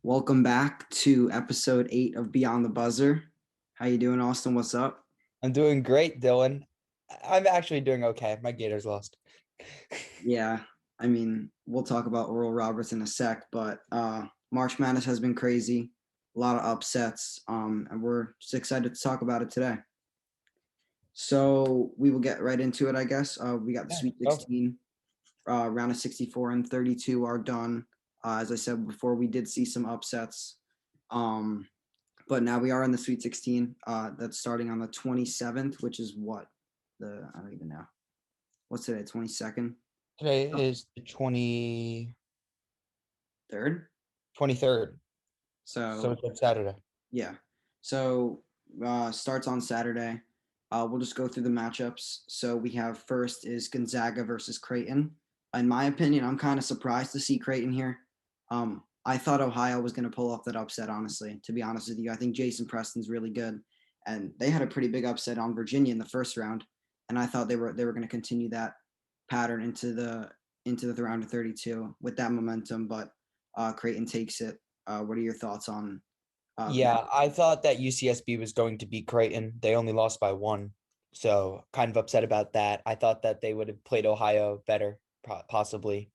Welcome back to episode 8 of Beyond the Buzzer. How you doing, Austin? What's up? I'm doing great, Dylan. I'm actually doing okay. My Gators lost. Yeah, we'll talk about Oral Roberts in a sec, but March Madness has been crazy, a lot of upsets, and we're just excited to talk about it today. So we will get right into it, I guess. We got the Yeah, Sweet go. 16, round of 64 and 32 are done. As I said before, we did see some upsets. Um, But now we are in the Sweet 16. That's starting on the 27th, which is what? I don't even know. What's today? 22nd? Today is the 3rd? 23rd. So So, it's like Saturday. yeah. So, starts on Saturday. We'll just go through the matchups. So, we have first is Gonzaga versus Creighton. In my opinion, I'm kind of surprised to see Creighton here. I thought Ohio was going to pull off that upset, honestly, to be honest with you. I think Jason Preston's really good. And they had a pretty big upset on Virginia in the first round. And I thought they were going to continue that pattern into the round of 32 with that momentum. But Creighton takes it. What are your thoughts on that? Yeah, I thought that UCSB was going to beat Creighton. They only lost by one. So kind of upset about that. I thought that they would have played Ohio better, possibly,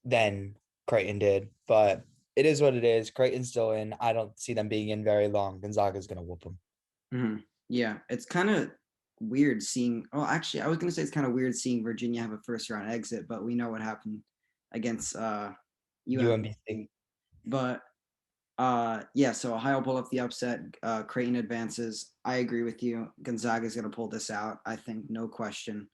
than Creighton did. But it is what it is. Creighton's still in. I don't see them being in very long. Gonzaga's going to whoop them. Mhm. Yeah, it's kind of weird seeing. Oh, actually, I was gonna say it's kind of weird seeing Virginia have a first round exit, but we know what happened against UMBC. UMBC. But yeah, so Ohio pull up the upset. Creighton advances. I agree with you. Gonzaga's gonna pull this out. I think no question.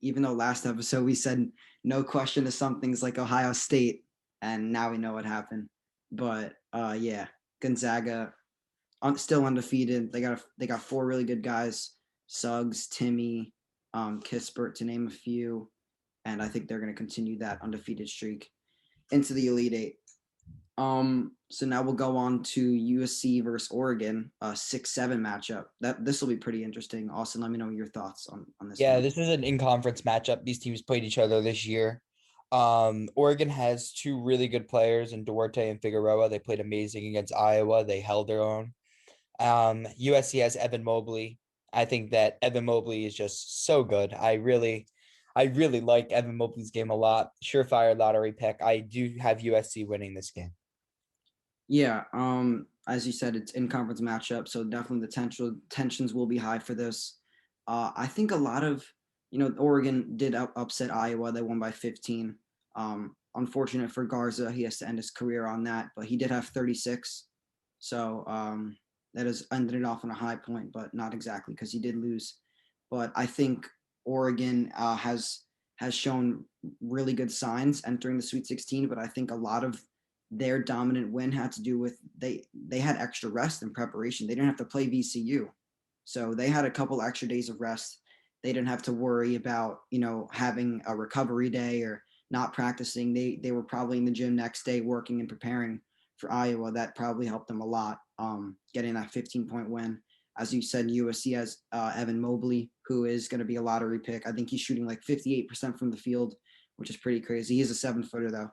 Even though last episode we said no question to some things like Ohio State, and now we know what happened. But yeah, Gonzaga still undefeated. They got four really good guys: Suggs, Timmy, Kispert, to name a few. And I think they're going to continue that undefeated streak into the Elite Eight. So now we'll go on to USC versus Oregon, a 6-7 matchup. This will be pretty interesting. Austin, let me know your thoughts on this Yeah, one. this is an in-conference matchup. These teams played each other this year. Oregon has two really good players in Duarte and Figueroa. They played amazing against Iowa. They held their own. USC has Evan Mobley. I think that Evan Mobley is just so good. I really like Evan Mobley's game a lot. Surefire lottery pick. I do have USC winning this game. Yeah, as you said, it's in conference matchup, so definitely the tensions will be high for this. I think a lot of Oregon did upset Iowa. They won by 15. Unfortunate for Garza, he has to end his career on that, but he did have 36, so that has ended it off on a high point, but not exactly because he did lose. But I think Oregon has shown really good signs entering the Sweet 16, but I think a lot of their dominant win had to do with they had extra rest and preparation. They didn't have to play VCU, so they had a couple extra days of rest. They didn't have to worry about having a recovery day or not practicing. They were probably in the gym next day working and preparing for Iowa. That probably helped them a lot, getting that 15-point win. As you said, USC has Evan Mobley, who is going to be a lottery pick. I think he's shooting like 58% from the field, which is pretty crazy. He's a 7-footer though.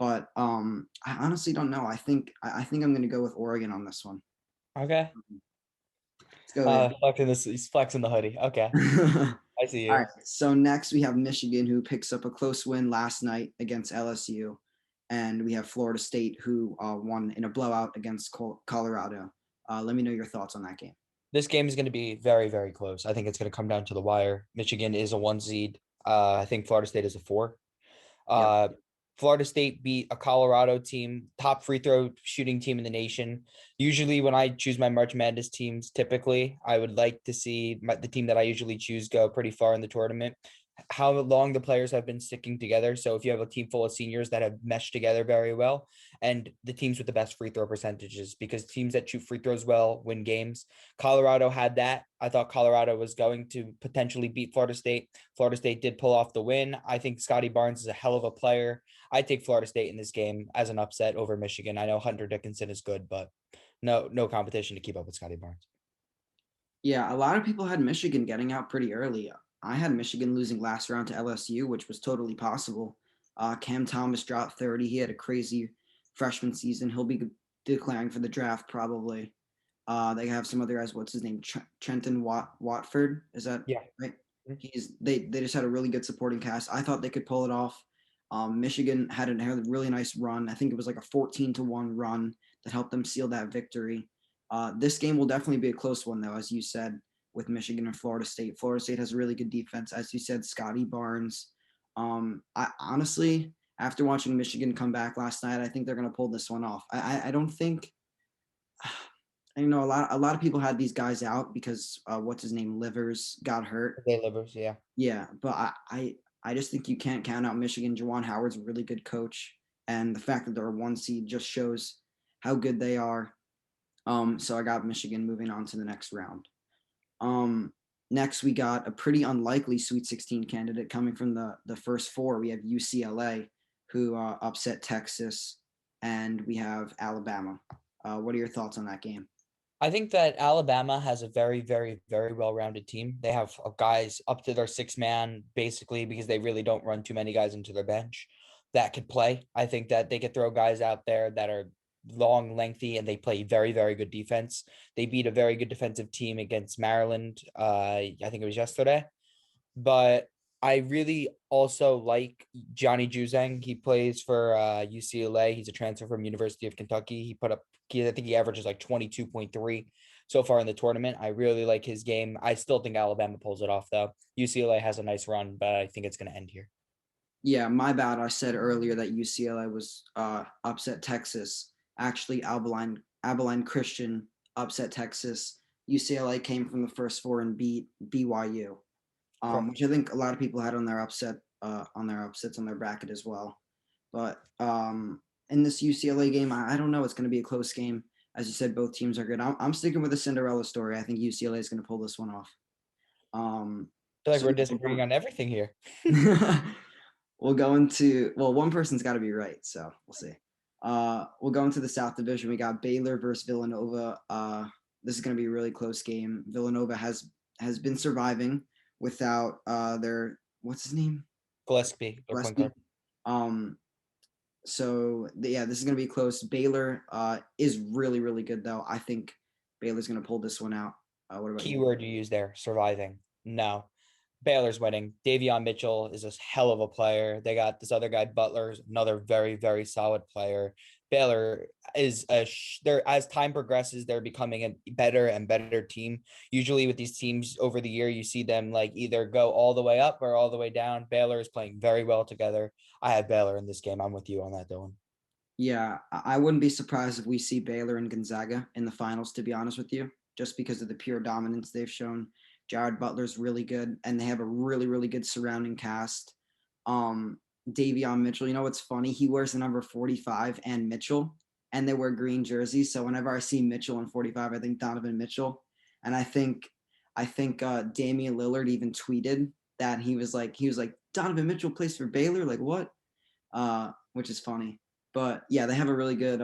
But I honestly don't know. I think I'm going to go with Oregon on this one. Okay. Let's go there. He's flexing the hoodie. Okay. I see All you. right. So next we have Michigan, who picks up a close win last night against LSU, and we have Florida State, who won in a blowout against Colorado. Let me know your thoughts on that game. This game is going to be very, very close. I think it's going to come down to the wire. Michigan is a one seed. I think Florida State is a four. Yep. Uh, Florida State beat a Colorado team, top free throw shooting team in the nation. Usually, when I choose my March Madness teams, typically I would like to see the team that I usually choose go pretty far in the tournament. How long the players have been sticking together. So, if you have a team full of seniors that have meshed together very well, and the teams with the best free throw percentages, because teams that shoot free throws well win games. Colorado had that. I thought Colorado was going to potentially beat Florida State. Florida State did pull off the win. I think Scotty Barnes is a hell of a player. I take Florida State in this game as an upset over Michigan. I know Hunter Dickinson is good, but no competition to keep up with Scotty Barnes. Yeah, a lot of people had Michigan getting out pretty early. I had Michigan losing last round to LSU, which was totally possible. Cam Thomas dropped 30. He had a crazy freshman season. He'll be declaring for the draft probably. They have some other guys. What's his name? Trenton Watford. Is that Yeah. right? They just had a really good supporting cast. I thought they could pull it off. Michigan had a really nice run. I think it was like a 14-1 run that helped them seal that victory. This game will definitely be a close one, though, as you said, with Michigan and Florida State. Florida State has a really good defense, as you said, Scotty Barnes. I honestly, after watching Michigan come back last night, I think they're going to pull this one off. I don't think. I know a lot of people had these guys out because what's his name, Livers, got hurt. They livers, yeah. Yeah, but I just think you can't count out Michigan. Juwan Howard's a really good coach, and the fact that they're a 1 seed just shows how good they are. So I got Michigan moving on to the next round. Next we got a pretty unlikely Sweet 16 candidate coming from the first four. We have UCLA, who upset Texas, and we have Alabama. What are your thoughts on that game? I think that Alabama has a very, very, very well-rounded team. They have guys up to their 6 man, basically, because they really don't run too many guys into their bench that could play. I think that they could throw guys out there that are long, lengthy, and they play very, very good defense. They beat a very good defensive team against Maryland. I think it was yesterday. But I really also like Johnny Juzang. He plays for UCLA. He's a transfer from University of Kentucky. I think he averages like 22.3 so far in the tournament. I really like his game. I still think Alabama pulls it off though. UCLA has a nice run, but I think it's going to end here. Yeah, my bad. I said earlier that UCLA was upset Texas. Actually, Abilene Christian upset Texas. UCLA came from the first four and beat BYU, Correct. which I think a lot of people had on their upsets on their bracket as well. But in this UCLA game, I don't know. It's going to be a close game. As you said, both teams are good. I'm sticking with the Cinderella story. I think UCLA is going to pull this one off. I feel like So we're disagreeing on everything here. we'll go into one person's got to be right, so we'll see. We'll go into the South Division. We got Baylor versus Villanova. This is going to be a really close game. Villanova has been surviving without their what's his name? Gillespie, their point Gillespie. guard. Yeah, this is going to be close. Baylor is really really good though. I think Baylor's going to pull this one out. What about you? Keyword you use there, surviving. No. Baylor's winning. Davion Mitchell is a hell of a player. They got this other guy, Butler, another very, very solid player. Baylor is they're as time progresses, they're becoming a better and better team. Usually with these teams over the year, you see them like either go all the way up or all the way down. Baylor is playing very well together. I have Baylor in this game. I'm with you on that, Dylan. Yeah, I wouldn't be surprised if we see Baylor and Gonzaga in the finals, to be honest with you, just because of the pure dominance they've shown. Jared Butler's really good, and they have a really, really good surrounding cast. Um, Davion Mitchell, you know what's funny? He wears the number 45 and Mitchell, and they wear green jerseys. So whenever I see Mitchell in 45, I think Donovan Mitchell. And I think Damian Lillard even tweeted that he was like Donovan Mitchell plays for Baylor, like what? Which is funny. But yeah, they have a really good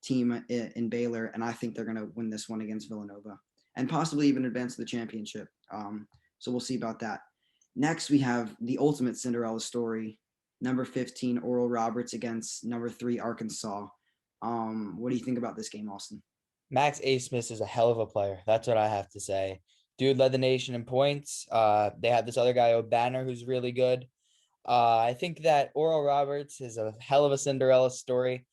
team in Baylor, and I think they're going to win this one against Villanova and possibly even advance to the championship. So we'll see about that. Next, we have the ultimate Cinderella story: number 15 Oral Roberts against number 3 Arkansas. What do you think about this game, Austin? Max A. Smith is a hell of a player. That's what I have to say. Dude led the nation in points. They had this other guy, O'Banner, who's really good. I think that Oral Roberts is a hell of a Cinderella story.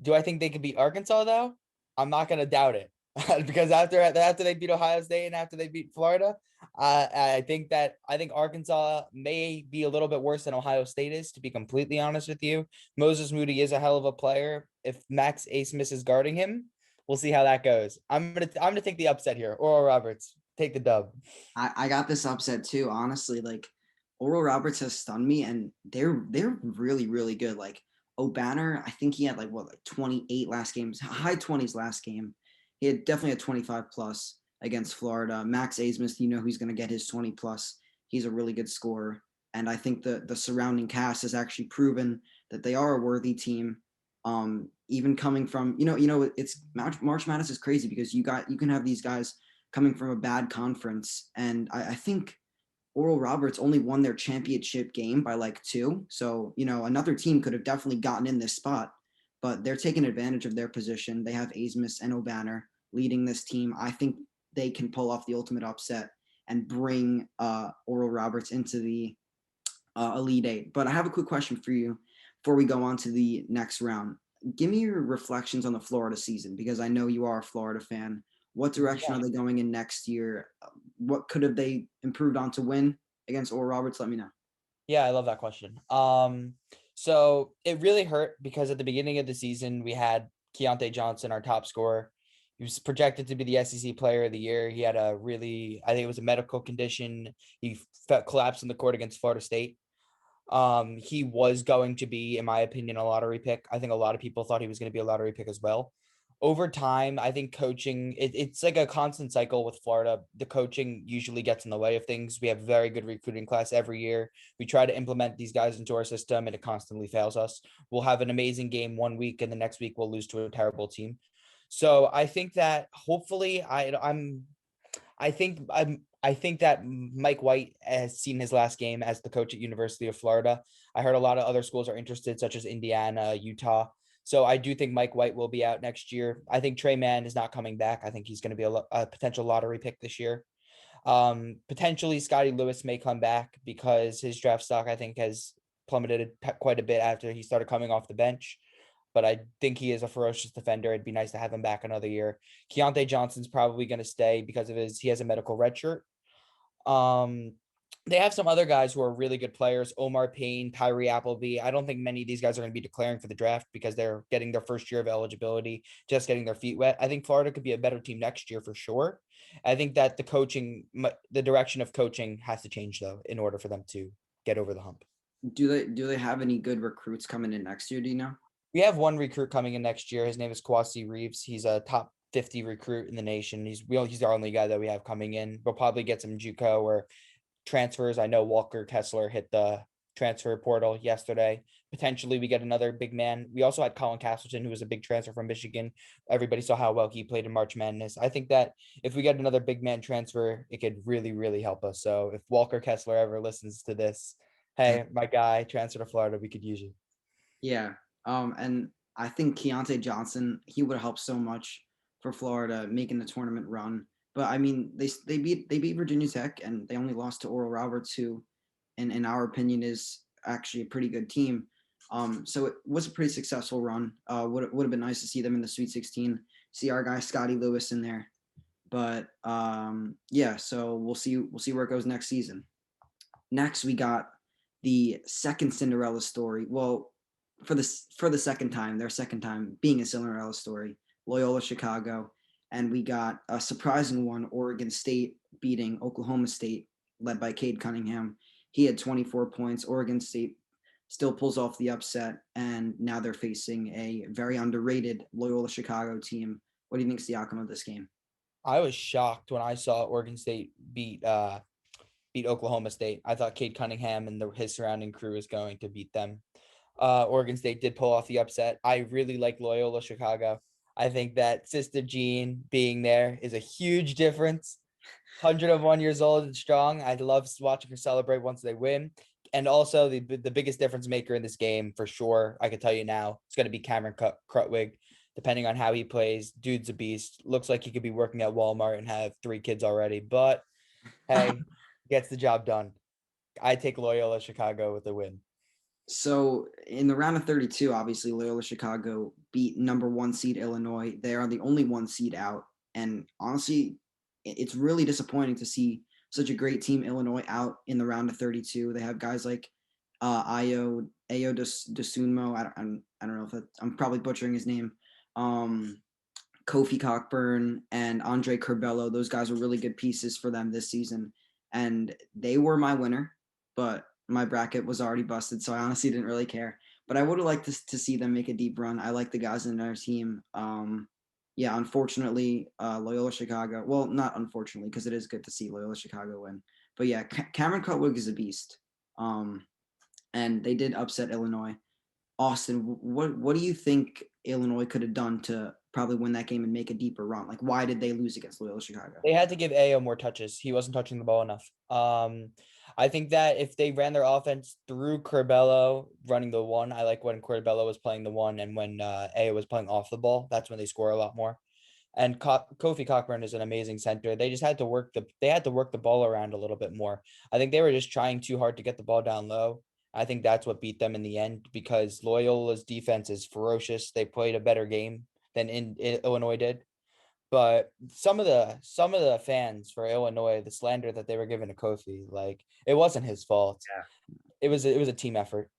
Do I think they could beat Arkansas though? I'm not gonna doubt it because after they beat Ohio State and after they beat Florida, I think Arkansas may be a little bit worse than Ohio State is. To be completely honest with you, Moses Moody is a hell of a player. If Max A. Smith is guarding him, we'll see how that goes. I'm gonna take the upset here. Oral Roberts take the dub. I got this upset too, honestly. Like Oral Roberts has stunned me, and they're really really good. Like O'Banner, I think he had like 28 last games, high 20s last game. He had definitely a 25 plus against Florida. Max Asmus, you know he's going to get his 20 plus. He's a really good scorer, and I think the surrounding cast has actually proven that they are a worthy team. Even coming from it's March Madness is crazy because you can have these guys coming from a bad conference, and I think Oral Roberts only won their championship game by like 2. So, another team could have definitely gotten in this spot, but they're taking advantage of their position. They have Asmus and O'Banner leading this team. I think they can pull off the ultimate upset and bring Oral Roberts into the Elite Eight. But I have a quick question for you before we go on to the next round. Give me your reflections on the Florida season because I know you are a Florida fan. What direction Yeah. are they going in next year? What could have they improved on to win against Oral Roberts? Let me know. Yeah, I love that question. So it really hurt because at the beginning of the season, we had Keontae Johnson, our top scorer. He was projected to be the SEC player of the year. He had I think it was a medical condition. He felt collapsed in the court against Florida State. He was going to be, in my opinion, a lottery pick. I think a lot of people thought he was going to be a lottery pick as well. Over time, I think coaching, it's like a constant cycle with Florida. The coaching usually gets in the way of things. We have a very good recruiting class every year. We try to implement these guys into our system and it constantly fails us. We'll have an amazing game one week and the next week we'll lose to a terrible team. So I think that hopefully I think that Mike White has seen his last game as the coach at University of Florida. I heard a lot of other schools are interested, such as Indiana, Utah. So I do think Mike White will be out next year. I think Trey Mann is not coming back. I think he's going to be a potential lottery pick this year. Potentially Scotty Lewis may come back because his draft stock I think has plummeted quite a bit after he started coming off the bench. But I think he is a ferocious defender. It'd be nice to have him back another year. Keontae Johnson's probably going to stay because of he has a medical red shirt. Um, they have some other guys who are really good players. Omar Payne, Tyree Appleby. I don't think many of these guys are going to be declaring for the draft because they're getting their first year of eligibility, just getting their feet wet. I think Florida could be a better team next year for sure. I think that the direction of coaching has to change though, in order for them to get over the hump. Do they have any good recruits coming in next year? Do you know? We have one recruit coming in next year. His name is Kwasi Reeves. He's a top 50 recruit in the nation. He's our only guy that we have coming in. We'll probably get some JUCO or transfers. I know Walker Kessler hit the transfer portal yesterday. Potentially, we get another big man. We also had Colin Castleton, who was a big transfer from Michigan. Everybody saw how well he played in March Madness. I think that if we get another big man transfer, it could really, really help us. So if Walker Kessler ever listens to this, hey, my guy, transfer to Florida, we could use you. Yeah. And I think Keontae Johnson, he would help so much for Florida making the tournament run. But I mean, they beat Virginia Tech and they only lost to Oral Roberts, who, in our opinion, is actually a pretty good team. So it was a pretty successful run. Would have been nice to see them in the Sweet 16, see our guy Scotty Lewis in there. But yeah, so we'll see where it goes next season. Next, we got the second Cinderella story. Well, for the second time, their second time being a Cinderella story, Loyola Chicago, and we got a surprising one: Oregon State beating Oklahoma State, led by Cade Cunningham. He had 24 points. Oregon State still pulls off the upset, and now they're facing a very underrated Loyola Chicago team. What do you think's the outcome of this game? I was shocked when I saw Oregon State beat Oklahoma State. I thought Cade Cunningham and his surrounding crew was going to beat them. Oregon State did pull off the upset. I really like Loyola Chicago. I think that Sister Jean being there is a huge difference. 101 years old and strong. I love watching her celebrate once they win. And also the biggest difference maker in this game for sure, I can tell you now, it's going to be Cameron Krutwig. Depending on how he plays, dude's a beast. Looks like he could be working at Walmart and have 3 kids already. But hey, gets the job done. I take Loyola Chicago with the win. So in the round of 32, obviously Loyola Chicago beat number 1 seed Illinois. They are the only 1 seed out, and honestly, it's really disappointing to see such a great team Illinois out in the round of 32. They have guys like Ayo Dosunmo. I don't know if I'm probably butchering his name. Um, Kofi Cockburn and Andre Curbelo. Those guys were really good pieces for them this season, and they were my winner. But my bracket was already busted, so I honestly didn't really care. But I would have liked to see them make a deep run. I like the guys in their team. Yeah, unfortunately, Loyola Chicago. Well, not unfortunately, because it is good to see Loyola Chicago win. But yeah, Cameron Cutwig is a beast. And they did upset Illinois. Austin, what do you think Illinois could have done to probably win that game and make a deeper run? Like, why did they lose against Loyola Chicago? They had to give Ayo more touches. He wasn't touching the ball enough. I think that if they ran their offense through Corbello running the one, I like when Corbello was playing the one and when A was playing off the ball. That's when they score a lot more. And Kofi Cockburn is an amazing center. They just had to work the ball around a little bit more. I think they were just trying too hard to get the ball down low. I think that's what beat them in the end because Loyola's defense is ferocious. They played a better game than in Illinois did. But some of the fans for Illinois, the slander that they were giving to Kofi, like it wasn't his fault. It was a team effort.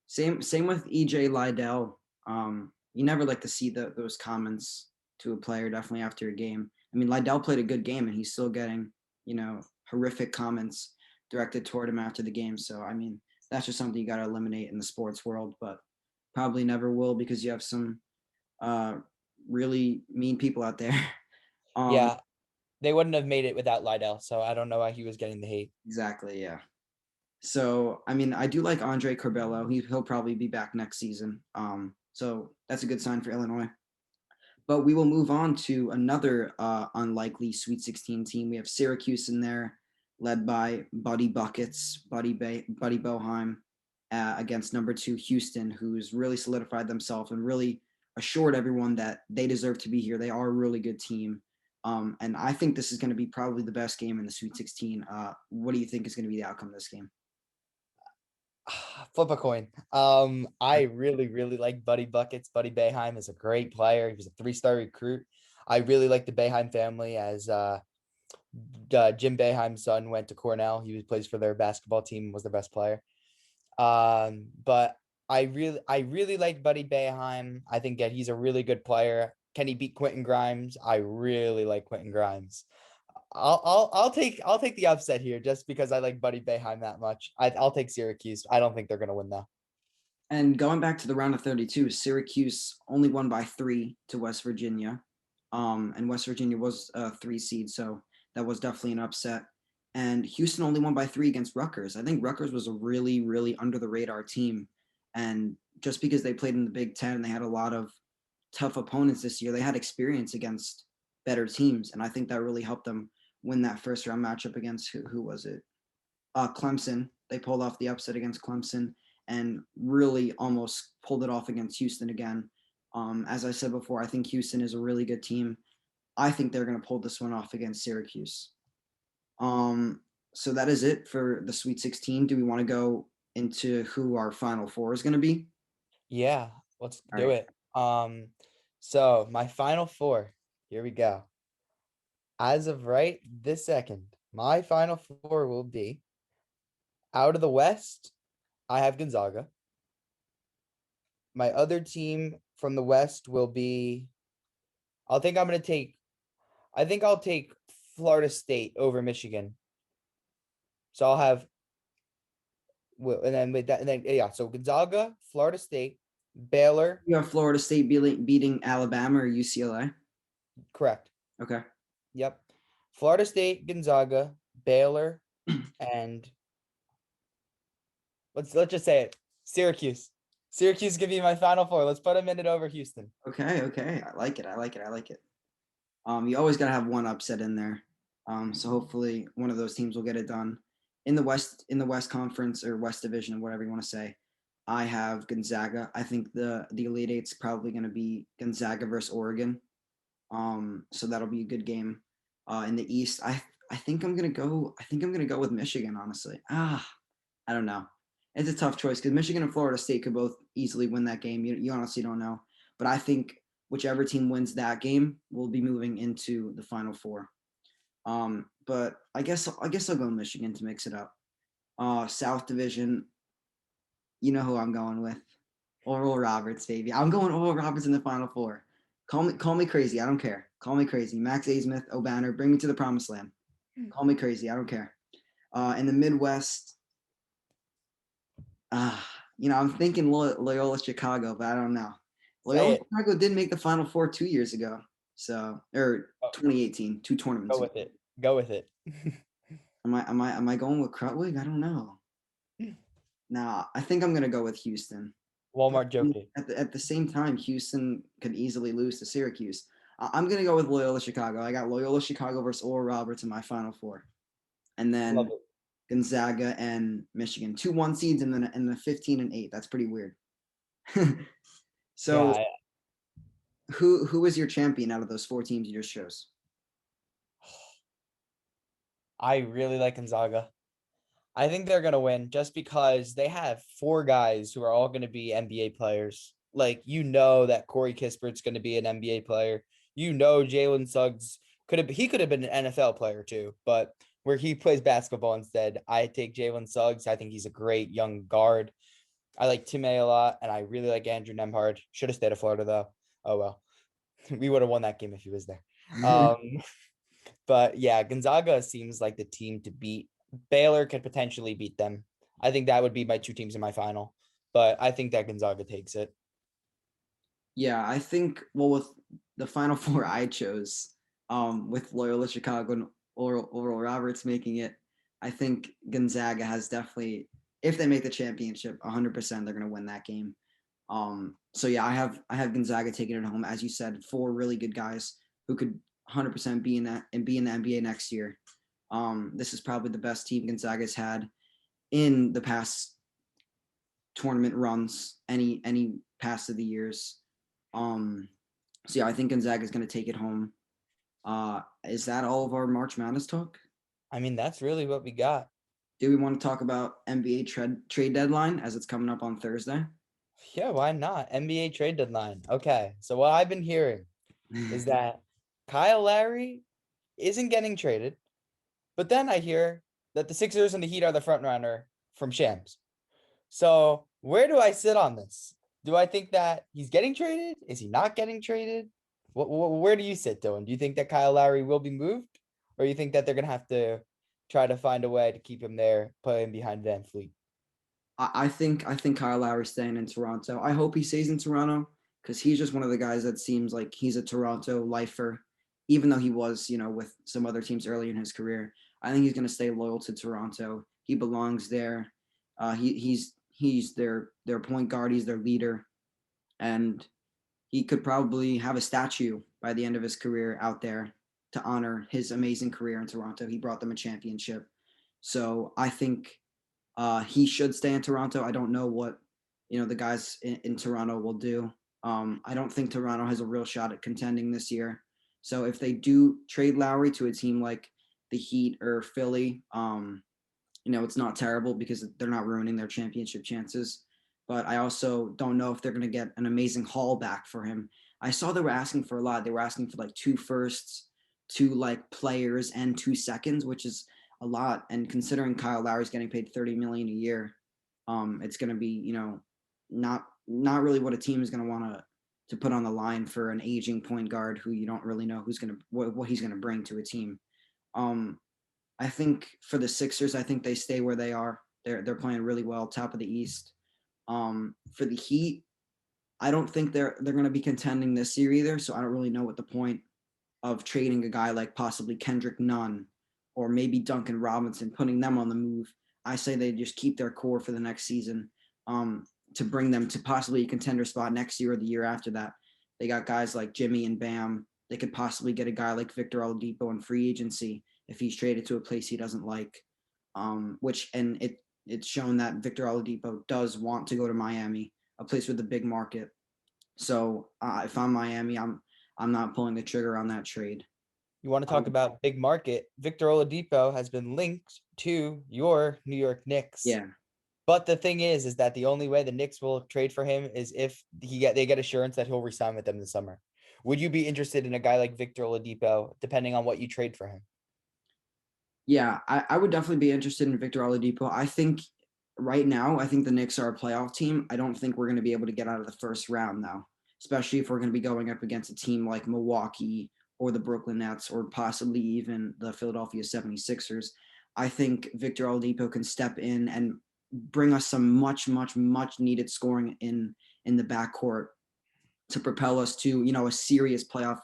Same with EJ Liddell. You never like to see those comments to a player definitely after a game. I mean, Liddell played a good game and he's still getting, horrific comments directed toward him after the game. So I mean, that's just something you got to eliminate in the sports world, but probably never will because you have some uh really mean people out there. um Yeah, they wouldn't have made it without Lydell, so I don't know why he was getting the hate. exactly, yeah. So, I mean, I do like Andre Corbello. He'll probably be back next season. So that's a good sign for Illinois. But we will move on to another unlikely Sweet 16 team. We have Syracuse in there, led by Buddy Buckets, Buddy Boheim, against number 2 Houston, who's really solidified themselves and really assured everyone that they deserve to be here. They are a really good team. And I think this is going to be probably the best game in the Sweet 16. What do you think is going to be the outcome of this game? Flip a coin. I really, really like Buddy Buckets. Buddy Boeheim is a great player. He was a 3-star recruit. I really like the Boeheim family as Jim Boeheim's son went to Cornell. Plays for their basketball team, was the best player. But I really like Buddy Boeheim. I think that he's a really good player. Can he beat Quentin Grimes? I really like Quentin Grimes. I'll take the upset here just because I like Buddy Boeheim that much. I'll take Syracuse. I don't think they're gonna win though. And going back to the round of 32, Syracuse only won by 3 to West Virginia. And West Virginia was a 3 seed, so that was definitely an upset. And Houston only won by 3 against Rutgers. I think Rutgers was a really, really under the radar team. And just because they played in the Big Ten and they had a lot of tough opponents this year, they had experience against better teams. And I think that really helped them win that first round matchup against who was it? Clemson. They pulled off the upset against Clemson and really almost pulled it off against Houston again. As I said before, I think Houston is a really good team. I think they're going to pull this one off against Syracuse. So that is it for the Sweet 16. Do we want to go into who our Final Four is going to be? Yeah, let's All do right. it. So my final four. Here we go. As of right this second, my final four will be out of the West. I have Gonzaga. My other team from the West will be. I think I'm gonna take. I think I'll take Florida State over Michigan. So I'll have. And then with that, and then yeah. So Gonzaga, Florida State, Baylor. You have Florida State beating Alabama or UCLA. Correct. Okay. Yep. Florida State, Gonzaga, Baylor, and let's just say it. Syracuse. Syracuse give me my final four. Let's put a minute over Houston. Okay. Okay. I like it. I like it. I like it. You always got to have one upset in there. So hopefully one of those teams will get it done. In the West Conference or West Division, or whatever you want to say, I have Gonzaga. I think the Elite Eight's probably going to be Gonzaga versus Oregon. So that'll be a good game. In the East, I think I'm gonna go. I think I'm gonna go with Michigan. Honestly, I don't know. It's a tough choice because Michigan and Florida State could both easily win that game. You honestly don't know, but I think whichever team wins that game will be moving into the Final Four. But I guess I'll go Michigan to mix it up. South Division, you know who I'm going with. Oral Roberts, baby. I'm going Oral Roberts in the Final Four. Call me crazy. I don't care. Call me crazy. Max Asmith, O'Banner, bring me to the promised land. Call me crazy. I don't care. In the Midwest, uh, I'm thinking Loyola Chicago, but I don't know. Say Loyola it. Chicago did make the Final Four 2 years ago. So, or Oh, 2018, two tournaments go ago. with it. Go with it. Am I going with Krutwig? I don't know. Nah, I think I'm gonna go with Houston. But Walmart joking. at the same time, Houston could easily lose to Syracuse. I'm gonna go with Loyola Chicago. I got Loyola Chicago versus Oral Roberts in my Final Four, and Love then it. Gonzaga and Michigan, 2 1 seeds, and then the 15 and 8. That's pretty weird. Yeah, So who is your champion out of those 4 teams you just chose? I really like Gonzaga. I think they're gonna win just because they have four guys who are all gonna be NBA players. Like that Corey Kispert's gonna be an NBA player. Jalen Suggs could have been an NFL player too, but where he plays basketball instead, I take Jalen Suggs. I think he's a great young guard. I like Tim A lot, and I really like Andrew Nemhard. Should have stayed at Florida though. Oh well, we would have won that game if he was there. Um, but yeah, Gonzaga seems like the team to beat. Baylor could potentially beat them. I think that would be my two teams in my final, but I think that Gonzaga takes it. Yeah, I think well with the final four I chose, with Loyola Chicago and Oral Roberts making it, I think Gonzaga has definitely, if they make the championship, 100% they're gonna win that game. So yeah, I have Gonzaga taking it home. As you said, four really good guys who could 100% be in that and be in the NBA next year. This is probably the best team Gonzaga's had in the past tournament runs, any past of the years. Um, so yeah, I think Gonzaga is going to take it home. Is that all of our March Madness talk? I mean, that's really what we got. Do we want to talk about NBA trade deadline as it's coming up on Thursday? Yeah, why not? NBA trade deadline. Okay, so what I've been hearing is that Kyle Lowry isn't getting traded, but then I hear that the Sixers and the Heat are the front runner from Shams. So where do I sit on this? Do I think that he's getting traded? Is he not getting traded? Where do you sit, Dylan? Do you think that Kyle Lowry will be moved, or you think that they're gonna have to try to find a way to keep him there, playing behind Van Fleet? I think Kyle Lowry's staying in Toronto. I hope he stays in Toronto because he's just one of the guys that seems like he's a Toronto lifer, even though he was, with some other teams early in his career. I think he's going to stay loyal to Toronto. He belongs there. He's their point guard. He's their leader, and he could probably have a statue by the end of his career out there to honor his amazing career in Toronto. He brought them a championship. So I think he should stay in Toronto. I don't know what the guys in Toronto will do. I don't think Toronto has a real shot at contending this year. So if they do trade Lowry to a team like the Heat or Philly, it's not terrible because they're not ruining their championship chances. But I also don't know if they're going to get an amazing haul back for him. I saw they were asking for a lot. They were asking for like 2 firsts, 2 players, and 2 seconds, which is a lot. And considering Kyle Lowry's getting paid 30 million a year, it's going to be not really what a team is going to want to put on the line for an aging point guard who you don't really know who's going to what he's going to bring to a team. Um, I think for the Sixers, I think they stay where they are. They're playing really well, top of the East. For the Heat, I don't think they're going to be contending this year either. So I don't really know what the point of trading a guy like possibly Kendrick Nunn or maybe Duncan Robinson, putting them on the move. I say they just keep their core for the next season, to bring them to possibly a contender spot next year or the year after that. They got guys like Jimmy and Bam. They could possibly get a guy like Victor Oladipo in free agency if he's traded to a place he doesn't like. It's shown that Victor Oladipo does want to go to Miami, a place with a big market. So if I'm Miami, I'm not pulling the trigger on that trade. You want to talk Um, about big market? Victor Oladipo has been linked to your New York Knicks. yeah, But the thing is that the only way the Knicks will trade for him is if they get assurance that he'll resign with them this summer. Would you be interested in a guy like Victor Oladipo, depending on what you trade for him? yeah, I would definitely be interested in Victor Oladipo. I think right now, I think the Knicks are a playoff team. I don't think we're going to be able to get out of the first round though, especially if we're going to be going up against a team like Milwaukee or the Brooklyn Nets or possibly even the Philadelphia 76ers. I think Victor Oladipo can step in and bring us some much, much, much needed scoring in the backcourt to propel us to a serious playoff.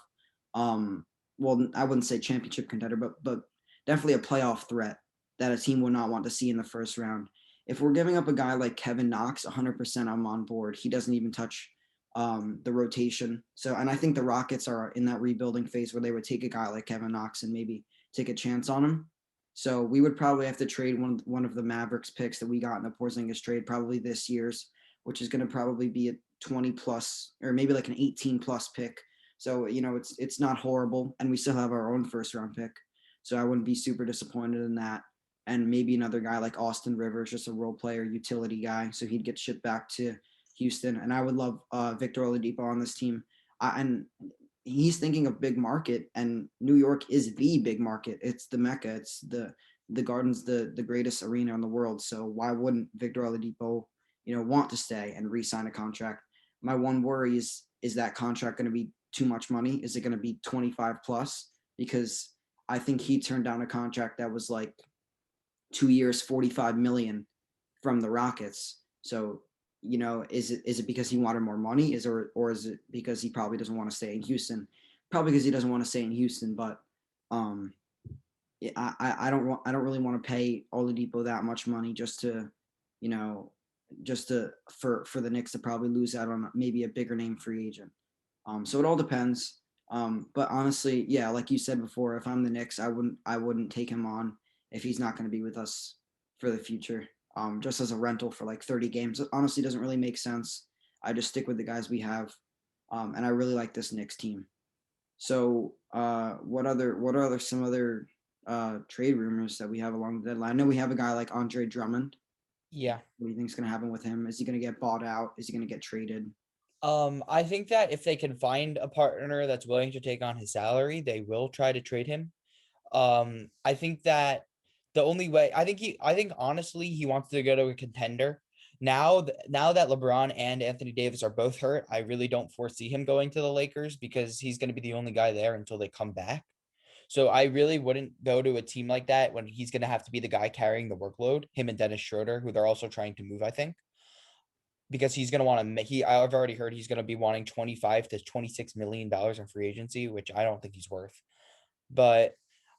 Well, I wouldn't say championship contender, but definitely a playoff threat that a team would not want to see in the first round. If we're giving up a guy like Kevin Knox, 100% I'm on board. He doesn't even touch the rotation. So, and I think the Rockets are in that rebuilding phase where they would take a guy like Kevin Knox and maybe take a chance on him. So we would probably have to trade one of the Mavericks picks that we got in the Porzingis trade, probably this year's, which is going to probably be a 20 plus or maybe like an 18 plus pick. So it's not horrible, and we still have our own first round pick. So I wouldn't be super disappointed in that. And maybe another guy like Austin Rivers, just a role player, utility guy, so he'd get shipped back to Houston. And I would love Victor Oladipo on this team. And he's thinking of big market, and New York is the big market. It's the Mecca. It's the Garden's the greatest arena in the world. So why wouldn't Victor Oladipo, want to stay and re-sign a contract? My one worry is that contract going to be too much money? Is it going to be 25 plus? Because I think he turned down a contract that was like 2 years, 45 million from the Rockets. So, is it because he wanted more money? Or is it because he probably doesn't want to stay in Houston? Probably because he doesn't want to stay in Houston. But um, I don't really want to pay Oladipo that much money just to, you know, for the Knicks to probably lose out on maybe a bigger name free agent. So it all depends. But honestly, yeah, like you said before, if I'm the Knicks, I wouldn't take him on if he's not going to be with us for the future. Just as a rental for like 30 games. It honestly doesn't really make sense. I just stick with the guys we have. And I really like this Knicks team. So what are some other trade rumors that we have along the deadline? I know we have a guy like Andre Drummond. Yeah. What do you think is going to happen with him? Is he going to get bought out? Is he going to get traded? I think that if they can find a partner that's willing to take on his salary, they will try to trade him. I think that the only way I think honestly he wants to go to a contender. Now that LeBron and Anthony Davis are both hurt, I really don't foresee him going to the Lakers because he's going to be the only guy there until they come back. So I really wouldn't go to a team like that when he's going to have to be the guy carrying the workload, him and Dennis Schroeder, who they're also trying to move, I think, because he's going to want to make I've already heard he's going to be wanting 25 to 26 million dollars in free agency, which I don't think he's worth. But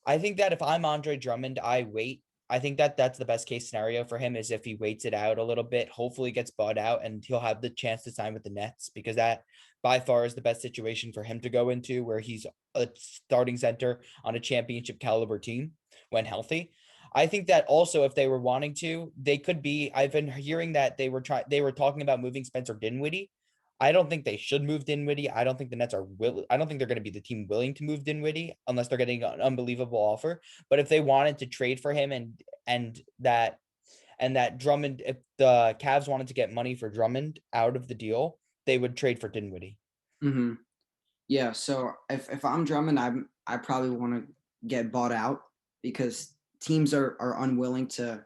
I think that if I'm Andre Drummond, I wait. I think that that's the best case scenario for him is if he waits it out a little bit, hopefully gets bought out and he'll have the chance to sign with the Nets because that by far is the best situation for him to go into where he's a starting center on a championship caliber team when healthy. I think that also if they were wanting to, they could be. I've been hearing that they were talking about moving Spencer Dinwiddie. I don't think they should move Dinwiddie. I don't think the Nets are I don't think they're going to be the team willing to move Dinwiddie unless they're getting an unbelievable offer. But if they wanted to trade for him and that Drummond, if the Cavs wanted to get money for Drummond out of the deal, they would trade for Dinwiddie. Mm-hmm. Yeah, so if I'm Drummond, I probably want to get bought out because teams are unwilling to,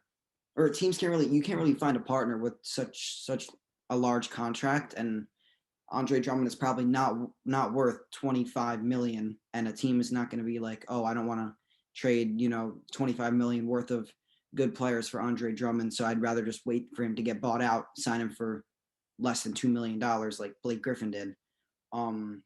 or teams can't really you can't really find a partner with such a large contract, and Andre Drummond is probably not worth 25 million, and a team is not going to be like, oh, I don't want to trade 25 million worth of good players for Andre Drummond, so I'd rather just wait for him to get bought out, sign him for less than $2 million like Blake Griffin did. Um,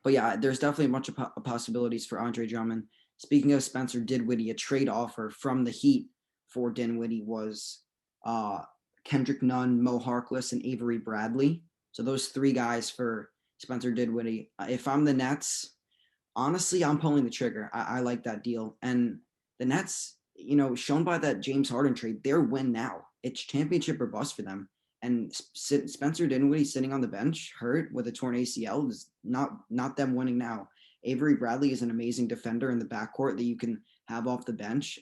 but yeah, there's definitely a bunch of possibilities for Andre Drummond. Speaking of Spencer Dinwiddie, a trade offer from the Heat for Dinwiddie was uh, Kendrick Nunn, Mo Harkless, and Avery Bradley. So those three guys for Spencer Dinwiddie. If I'm the Nets, honestly, I'm pulling the trigger. I like that deal. And the Nets, shown by that James Harden trade, they're win now. It's championship or bust for them. And Spencer Dinwiddie sitting on the bench, hurt with a torn ACL, is not them winning now. Avery Bradley is an amazing defender in the backcourt that you can have off the bench.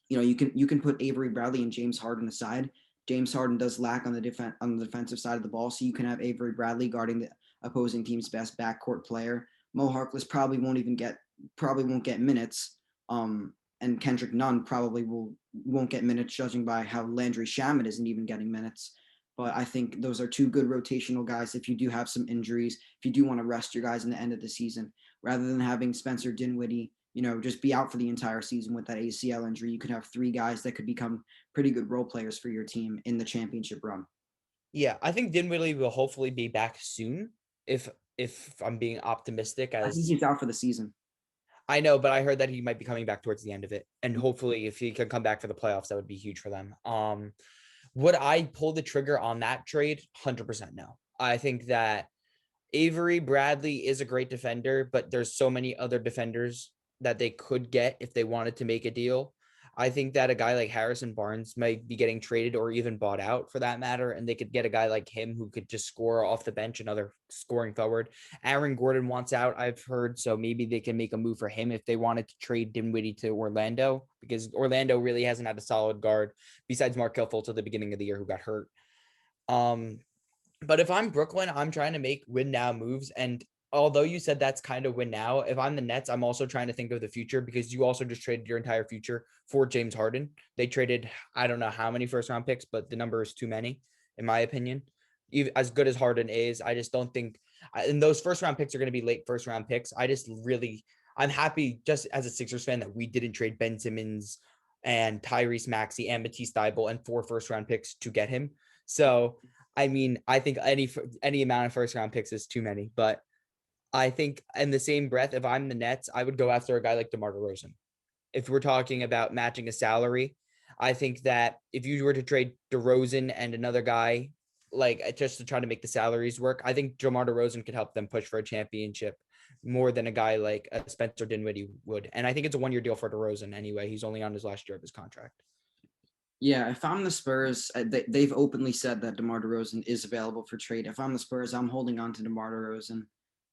You can put Avery Bradley and James Harden aside. James Harden does lack on the defensive side of the ball, so you can have Avery Bradley guarding the opposing team's best backcourt player. Mo Harkless probably won't get minutes. And Kendrick Nunn probably won't get minutes, judging by how Landry Shamet isn't even getting minutes. But I think those are two good rotational guys. If you do have some injuries, if you do want to rest your guys in the end of the season, rather than having Spencer Dinwiddie, just be out for the entire season with that ACL injury, you could have three guys that could become pretty good role players for your team in the championship run. Yeah, I think Dinwiddie will hopefully be back soon. If I'm being optimistic, I think as he's out for the season. I know, but I heard that he might be coming back towards the end of it. And hopefully if he can come back for the playoffs, that would be huge for them. Would I pull the trigger on that trade? 100% no. I think that Avery Bradley is a great defender, but there's so many other defenders that they could get if they wanted to make a deal. I think that a guy like Harrison Barnes might be getting traded or even bought out for that matter. And they could get a guy like him who could just score off the bench, another scoring forward. Aaron Gordon wants out, I've heard. So maybe they can make a move for him if they wanted to trade Dinwiddie to Orlando, because Orlando really hasn't had a solid guard besides Markelle Fultz at the beginning of the year who got hurt. Um, but if I'm Brooklyn, I'm trying to make win now moves. And although you said that's kind of win now, if I'm the Nets, I'm also trying to think of the future, because you also just traded your entire future for James Harden. They traded, I don't know how many first round picks, but the number is too many, in my opinion. Even as good as Harden is, I just don't think, and those first round picks are going to be late first round picks. I'm happy just as a Sixers fan that we didn't trade Ben Simmons and Tyrese Maxey and Matisse Thybulle and 4 first round picks to get him. So I mean, I think any amount of first round picks is too many, but I think in the same breath, if I'm the Nets, I would go after a guy like DeMar DeRozan. If we're talking about matching a salary, I think that if you were to trade DeRozan and another guy, like just to try to make the salaries work, I think DeMar DeRozan could help them push for a championship more than a guy like Spencer Dinwiddie would. And I think it's a 1-year deal for DeRozan anyway. He's only on his last year of his contract. Yeah, if I'm the Spurs, they've openly said that DeMar DeRozan is available for trade. If I'm the Spurs, I'm holding on to DeMar DeRozan.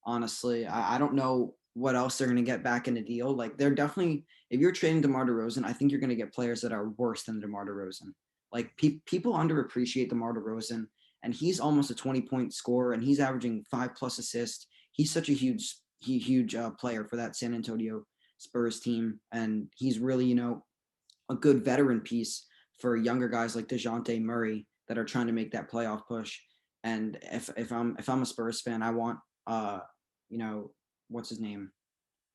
Honestly, I don't know what else they're going to get back in the deal. Like they're definitely, if you're trading DeMar DeRozan, I think you're going to get players that are worse than DeMar DeRozan. Like people underappreciate DeMar DeRozan, and he's almost a 20-point scorer, and he's averaging 5+ assists. He's such a huge player for that San Antonio Spurs team, and he's really a good veteran piece for younger guys like DeJounte Murray that are trying to make that playoff push. And if I'm a Spurs fan, I want what's his name?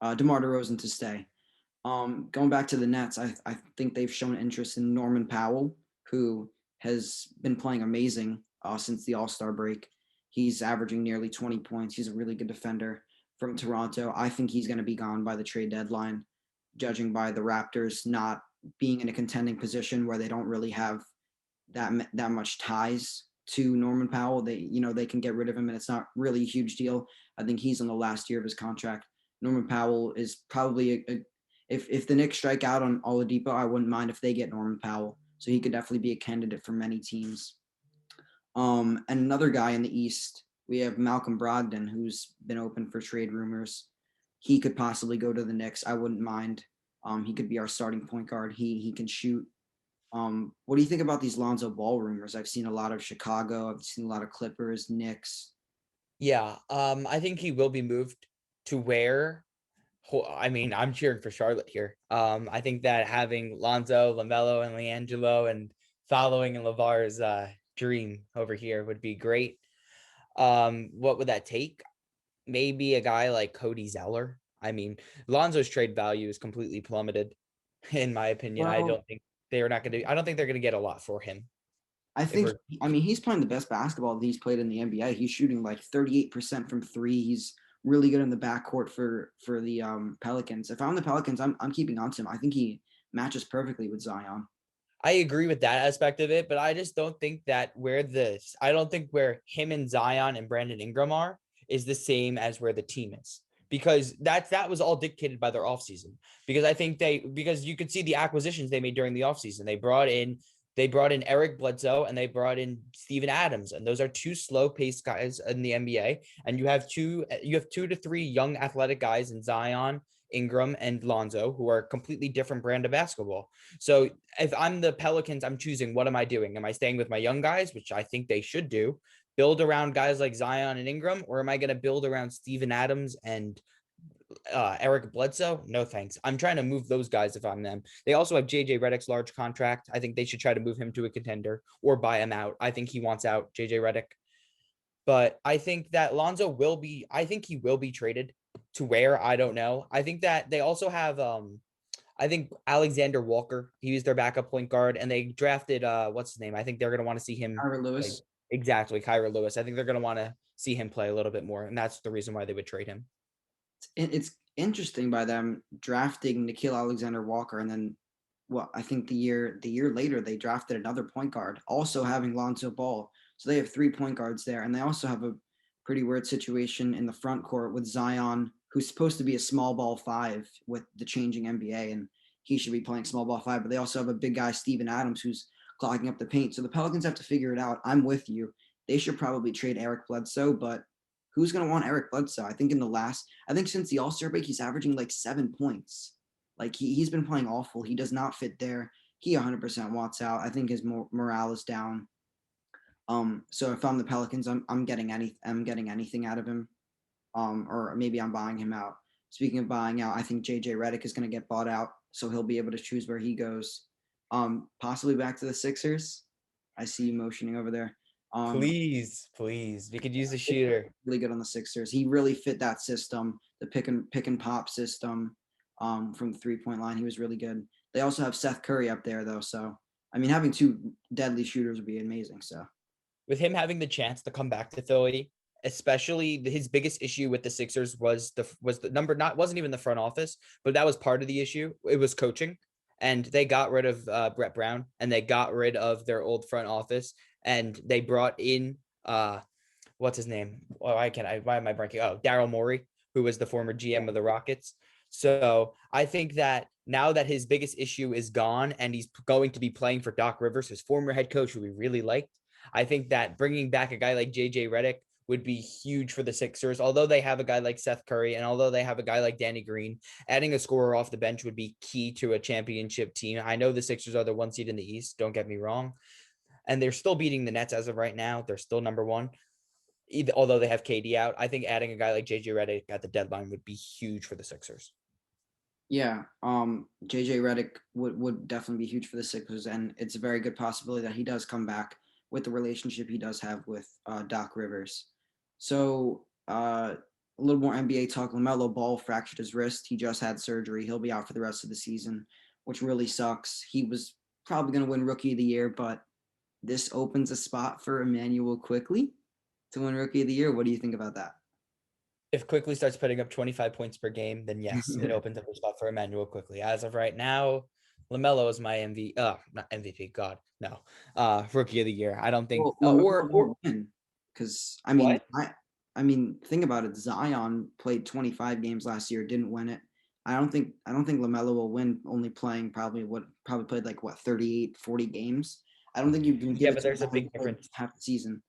DeMar DeRozan to stay. Going back to the Nets, I think they've shown interest in Norman Powell, who has been playing amazing since the All-Star break. He's averaging nearly 20 points. He's a really good defender from Toronto. I think he's going to be gone by the trade deadline, judging by the Raptors not being in a contending position where they don't really have that much ties to Norman Powell. They can get rid of him and it's not really a huge deal. I think he's on the last year of his contract. Norman Powell is probably if the Knicks strike out on Oladipo, I wouldn't mind if they get Norman Powell. So he could definitely be a candidate for many teams. And another guy in the East, we have Malcolm Brogdon, who's been open for trade rumors. He could possibly go to the Knicks. I wouldn't mind. He could be our starting point guard. He can shoot. What do you think about these Lonzo Ball rumors? I've seen a lot of Chicago. I've seen a lot of Clippers, Knicks. Yeah, I think he will be moved to where. I mean, I'm cheering for Charlotte here. I think that having Lonzo, LaMelo, and LiAngelo and following in LeVar's dream over here would be great. What would that take? Maybe a guy like Cody Zeller. I mean, Lonzo's trade value is completely plummeted, in my opinion. I Well, don't think they're not going to. I don't think they're going to get a lot for him. I If think, we're I mean, he's playing the best basketball that he's played in the NBA. He's shooting like 38% from three. He's really good in the backcourt for the Pelicans. If I'm the Pelicans, I'm keeping on to him. I think he matches perfectly with Zion. I agree with that aspect of it, but I just don't think that I don't think where him and Zion and Brandon Ingram are is the same as where the team is, because that was all dictated by their offseason. Because I think because you could see the acquisitions they made during the offseason. They brought in Eric Bledsoe and they brought in Steven Adams, and those are two slow paced guys in the NBA. And you have 2 to 3 young athletic guys in Zion, Ingram, and Lonzo, who are a completely different brand of basketball. So if I'm the Pelicans, I'm choosing, what am I doing? Am I staying with my young guys, which I think they should do, build around guys like Zion and Ingram, or am I going to build around Steven Adams and Eric Bledsoe? No thanks. I'm trying to move those guys if I'm them. They also have JJ Redick's large contract. I think they should try to move him to a contender or buy him out. I think he wants out, JJ Redick. But I think that I think he will be traded to where, I don't know. I think that they also have I think Alexander Walker, he was their backup point guard, and they drafted what's his name? I think they're gonna want to see him Kyra play. Lewis. Exactly, Kyra Lewis. I think they're gonna want to see him play a little bit more, and that's the reason why they would trade him. It's interesting by them drafting Nikhil Alexander Walker, and then I think the year later they drafted another point guard, also having Lonzo Ball. So they have 3 point guards there, and they also have a pretty weird situation in the front court with Zion, who's supposed to be a small ball five with the changing NBA, and he should be playing small ball five. But they also have a big guy, Steven Adams, who's clogging up the paint. So the Pelicans have to figure it out. I'm with you. They should probably trade Eric Bledsoe, but who's going to want Eric Bledsoe? I think since the All-Star break, he's averaging like 7 points. Like he's been playing awful. He does not fit there. He 100% wants out. I think his morale is down. So if I'm the Pelicans, I'm getting anything out of him. Or maybe I'm buying him out. Speaking of buying out, I think JJ Redick is going to get bought out, so he'll be able to choose where he goes. Possibly back to the Sixers. I see you motioning over there. Please, please, we could use a shooter. Really good on the Sixers. He really fit that system, the pick and pop system. From the 3-point line, he was really good. They also have Seth Curry up there though, so I mean, having two deadly shooters would be amazing. So With him having the chance to come back to Philly, especially his biggest issue with the Sixers was the number, wasn't even the front office, but that was part of the issue. It was coaching, and they got rid of Brett Brown, and they got rid of their old front office, and they brought in what's his name? Oh, why am I blanking? Oh, Daryl Morey, who was the former GM of the Rockets. So I think that now that his biggest issue is gone and he's going to be playing for Doc Rivers, his former head coach, who we really liked, I think that bringing back a guy like JJ Redick would be huge for the Sixers. Although they have a guy like Seth Curry and although they have a guy like Danny Green, adding a scorer off the bench would be key to a championship team. I know the Sixers are the 1 seed in the East, don't get me wrong. And they're still beating the Nets as of right now. They're still number one, although they have KD out. I think adding a guy like JJ Redick at the deadline would be huge for the Sixers. yeah, JJ Redick would definitely be huge for the Sixers, and it's a very good possibility that he does come back with the relationship he does have with Doc Rivers. So a little more NBA talk. LaMelo Ball fractured his wrist. He just had surgery. He'll be out for the rest of the season, which really sucks. He was probably going to win Rookie of the Year, but this opens a spot for Emmanuel Quickly to win Rookie of the Year. What do you think about that? If Quickly starts putting up 25 points per game, then yes, it opens up a spot for Emmanuel Quickly. As of right now, LaMelo is my MVP. Not MVP. God, no. Rookie of the Year. I don't think. Well, Or win because what? I mean, think about it. Zion played 25 games last year, didn't win it. I don't think LaMelo will win. Only playing probably played like what 38, 40 games. I don't think you can give Yeah, it but to there's a him big difference. half the season.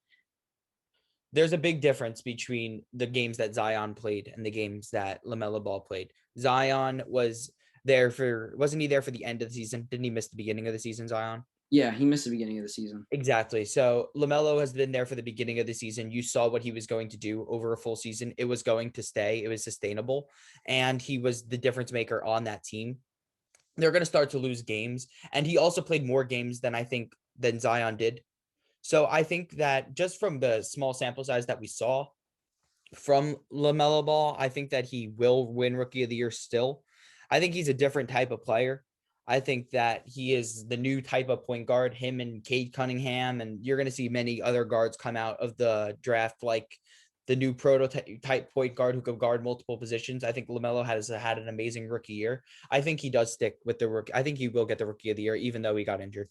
There's a big difference between the games that Zion played and the games that LaMelo Ball played. Zion wasn't he there for the end of the season? Didn't he miss the beginning of the season, Zion? Yeah, he missed the beginning of the season. Exactly. So LaMelo has been there for the beginning of the season. You saw what he was going to do over a full season. It was going to stay. It was sustainable. And he was the difference maker on that team. They're going to start to lose games. And he also played more games than Zion did. So I think that just from the small sample size that we saw from LaMelo Ball, I think that he will win Rookie of the Year still. I think he's a different type of player. I think that he is the new type of point guard, him and Cade Cunningham, and you're going to see many other guards come out of the draft like the new prototype point guard who could guard multiple positions. I think LaMelo has had an amazing rookie year. I think he does stick with the rookie. I think he will get the Rookie of the Year, even though he got injured.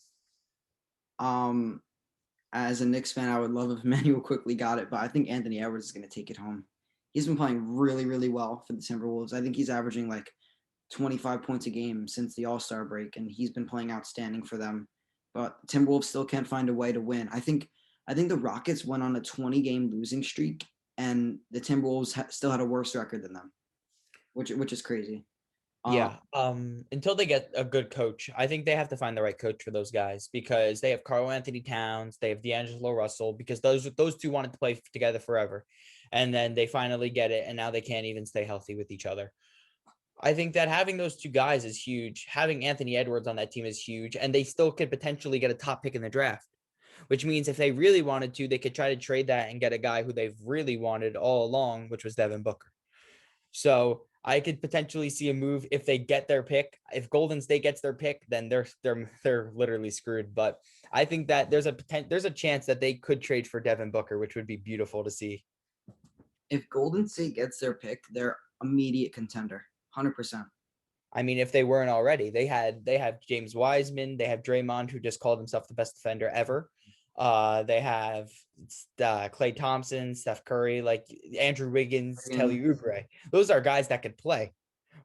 Um, as a Knicks fan, I would love if Emmanuel Quickly got it, but I think Anthony Edwards is going to take it home. He's been playing really, really well for the Timberwolves. I think he's averaging like 25 points a game since the All-Star break, and he's been playing outstanding for them. But Timberwolves still can't find a way to win. I think the Rockets went on a 20-game losing streak, and the Timberwolves still had a worse record than them, which is crazy. Yeah. Until they get a good coach, I think they have to find the right coach for those guys because they have Karl Anthony Towns, they have D'Angelo Russell, because those two wanted to play together forever. And then they finally get it, and now they can't even stay healthy with each other. I think that having those two guys is huge. Having Anthony Edwards on that team is huge, and they still could potentially get a top pick in the draft, which means if they really wanted to, they could try to trade that and get a guy who they've really wanted all along, which was Devin Booker. So I could potentially see a move if they get their pick. If Golden State gets their pick, then they're literally screwed. But I think that there's a chance that they could trade for Devin Booker, which would be beautiful to see. If Golden State gets their pick, they're immediate contender, 100%. I mean, if they weren't already, they have James Wiseman, they have Draymond, who just called himself the best defender ever. They have Klay Thompson, Steph Curry, like Andrew Wiggins, Kelly Oubre. Those are guys that could play.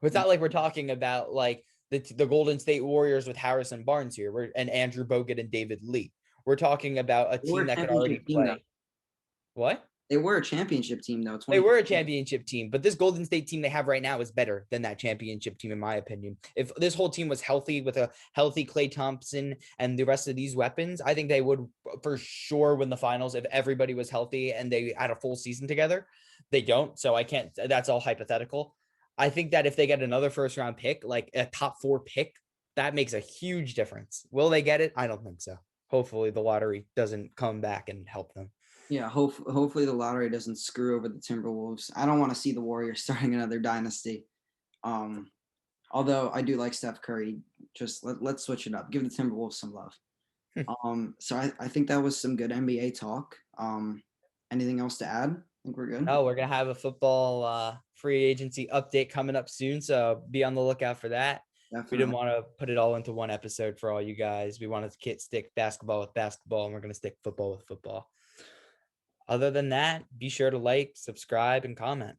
It's not like we're talking about like the Golden State Warriors with Harrison Barnes here, and Andrew Bogut and David Lee. We're talking about a They were team a that could already championship team, though. play. What? They were a championship team, though. They 20. were a championship team, but this Golden State team they have right now is better than that championship team, in my opinion. If this whole team was healthy with a healthy Klay Thompson and the rest of these weapons, I think they would for sure win the finals if everybody was healthy and they had a full season together. They don't, so I can't. That's all hypothetical. I think that if they get another first round pick, like a top 4 pick, that makes a huge difference. Will they get it? I don't think so. Hopefully, the lottery doesn't come back and help them. Yeah, hopefully the lottery doesn't screw over the Timberwolves. I don't want to see the Warriors starting another dynasty. Um, Although I do like Steph Curry. Just let's switch it up. Give the Timberwolves some love. So I think that was some good NBA talk. Anything else to add? I think we're good. Oh, we're gonna have a football free agency update coming up soon, so be on the lookout for that. We didn't Definitely. want to put it all into one episode for all you guys. We wanted to stick basketball with basketball, and we're gonna stick football with football. Other than that, be sure to like, subscribe, and comment.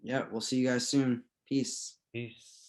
Yeah, we'll see you guys soon. Peace. Peace.